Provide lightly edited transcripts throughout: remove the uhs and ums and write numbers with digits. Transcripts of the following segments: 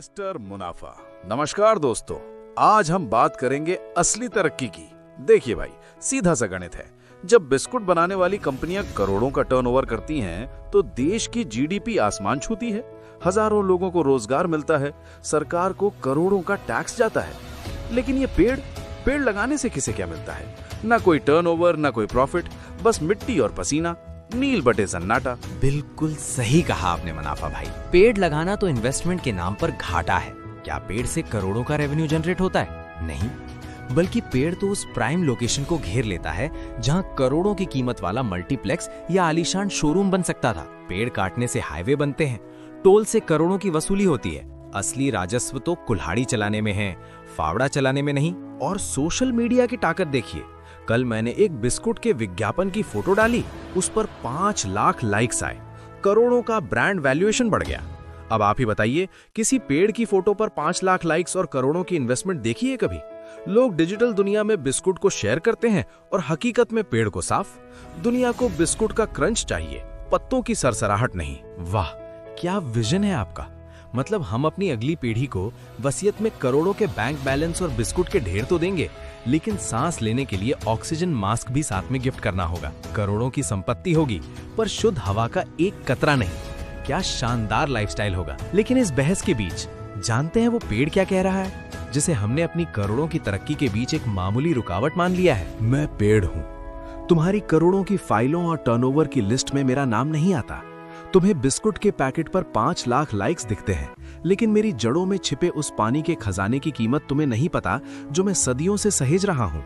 Mister मुनाफा। नमस्कार दोस्तों, आज हम बात करेंगे असली तरक्की की। देखिए भाई, सीधा सा गणित है। जब बिस्कुट बनाने वाली कंपनियां करोड़ों का टर्नओवर करती हैं, तो देश की जीडीपी आसमान छूती है, हजारों लोगों को रोजगार मिलता है, सरकार को करोड़ों का टैक्स जाता है। लेकिन ये पेड़ लगाने से किसे क्या मिलता है? ना कोई टर्नओवर, ना कोई प्रॉफिट, बस मिट्टी और पसीना, नील बटे सन्नाटा। बिल्कुल सही कहा आपने मुनाफा भाई। पेड़ लगाना तो इन्वेस्टमेंट के नाम पर घाटा है। क्या पेड़ से करोड़ों का रेवेन्यू जनरेट होता है? नहीं, बल्कि पेड़ तो उस प्राइम लोकेशन को घेर लेता है जहां करोड़ों की कीमत वाला मल्टीप्लेक्स या आलीशान शोरूम बन सकता था। पेड़ काटने से हाईवे बनते हैं, टोल से करोड़ों की वसूली होती है। असली राजस्व तो कुल्हाड़ी चलाने में है, फावड़ा चलाने में नहीं। और सोशल मीडिया की ताकत देखिए। कल मैंने एक बिस्कुट के विज्ञापन की फोटो डाली, उस पर 5 लाख लाइक्स आए, करोड़ों का ब्रांड वैल्यूएशन बढ़ गया। अब आप ही बताइए, किसी पेड़ की फोटो पर 5 लाख लाइक्स और करोड़ों की इन्वेस्टमेंट देखी है कभी? लोग डिजिटल दुनिया में बिस्कुट को शेयर करते हैं और हकीकत में पेड़ को साफ। दुनिया को बिस्कुट का क्रंच चाहिए, पत्तों की सरसराहट नहीं। वाह, क्या विजन है आपका। मतलब हम अपनी अगली पीढ़ी को वसीयत में करोड़ों के बैंक बैलेंस और बिस्कुट के ढेर तो देंगे, लेकिन सांस लेने के लिए ऑक्सीजन मास्क भी साथ में गिफ्ट करना होगा। करोड़ों की संपत्ति होगी, पर शुद्ध हवा का एक कतरा नहीं। क्या शानदार लाइफस्टाइल होगा। लेकिन इस बहस के बीच जानते हैं वो पेड़ क्या कह रहा है, जिसे हमने अपनी करोड़ों की तरक्की के बीच एक मामूली रुकावट मान लिया है? मैं पेड़ हूँ, तुम्हारी करोड़ों की फाइलों और टर्नओवर की लिस्ट में मेरा नाम नहीं आता। तुम्हें बिस्कुट के पैकेट पर 5 लाख लाइक्स दिखते हैं, लेकिन मेरी जड़ों में छिपे उस पानी के खजाने की कीमत तुम्हें नहीं पता, जो मैं सदियों से सहेज रहा हूं।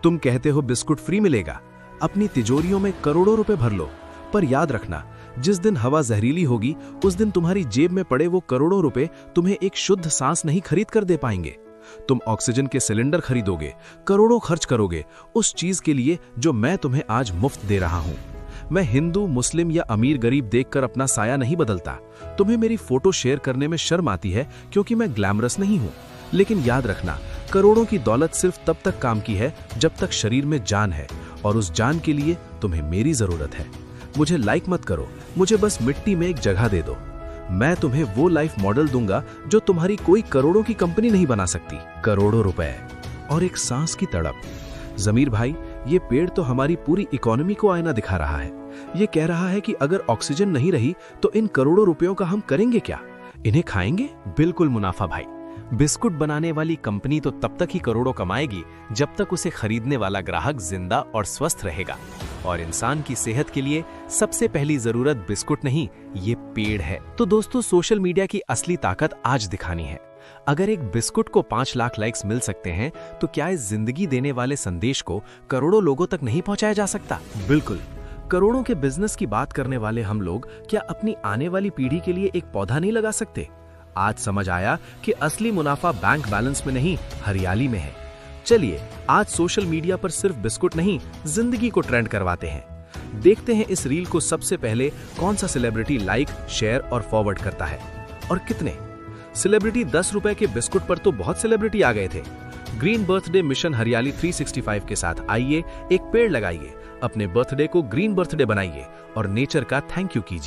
तुम कहते हो बिस्कुट फ्री मिलेगा, अपनी तिजोरियों में करोड़ों रुपए भर लो, पर याद रखना, जिस दिन हवा जहरीली होगी, उस दिन तुम्हारी जेब में पड़े वो करोड़ों रुपए तुम्हें एक शुद्ध सांस नहीं खरीद कर दे पाएंगे। तुम ऑक्सीजन के सिलेंडर खरीदोगे, करोड़ों खर्च करोगे उस चीज के लिए जो मैं तुम्हें आज मुफ्त दे रहा हूं। मैं हिंदू, मुस्लिम या अमीर गरीब देखकर अपना साया नहीं बदलता। तुम्हें मेरी फोटो शेयर करने में शर्म आती है क्योंकि मैं ग्लैमरस नहीं हूं। लेकिन याद रखना, करोड़ों की दौलत सिर्फ तब तक काम की है जब तक शरीर में जान है, और उस जान के लिए तुम्हें मेरी जरूरत है। मुझे लाइक मत करो, मुझे बस मिट्टी में एक जगह दे दो। मैं तुम्हें वो लाइफ मॉडल दूंगा जो तुम्हारी कोई करोड़ों की कंपनी नहीं बना सकती। करोड़ों रुपए और एक सांस की तड़प। जमीर भाई, ये पेड़ तो हमारी पूरी इकोनॉमी को आईना दिखा रहा है। ये कह रहा है कि अगर ऑक्सीजन नहीं रही तो इन करोड़ों रुपयों का हम करेंगे क्या? इन्हें खाएंगे? बिल्कुल मुनाफा भाई। बिस्कुट बनाने वाली कंपनी तो तब तक ही करोड़ों कमाएगी जब तक उसे खरीदने वाला ग्राहक जिंदा और स्वस्थ रहेगा। और इंसान की सेहत के लिए सबसे पहली जरूरत बिस्कुट नहीं, ये पेड़ है। तो दोस्तों, सोशल मीडिया की असली ताकत आज दिखानी है। अगर एक बिस्कुट को 5 लाख लाइक्स मिल सकते हैं, तो क्या इस जिंदगी देने वाले संदेश को करोड़ों लोगों तक नहीं पहुंचाया जा सकता? बिल्कुल। करोड़ों के बिजनेस की बात करने वाले हम लोग क्या अपनी आने वाली पीढ़ी के लिए एक पौधा नहीं लगा सकते? आज समझ आया कि असली मुनाफा बैंक बैलेंस में नहीं, हरियाली में है। चलिए, आज सोशल मीडिया पर सिर्फ बिस्कुट नहीं, जिंदगी को ट्रेंड करवाते हैं। देखते हैं इस रील को सबसे पहले कौन सा सेलिब्रिटी लाइक, शेयर और फॉरवर्ड करता है, और कितने। सेलिब्रिटी 10 रुपए के बिस्कुट पर तो बहुत सेलिब्रिटी आ गए थे। ग्रीन बर्थडे मिशन हरियाली 365 के साथ आइए, एक पेड़ लगाइए, अपने बर्थडे को ग्रीन बर्थडे बनाइए और नेचर का थैंक यू कीजिए।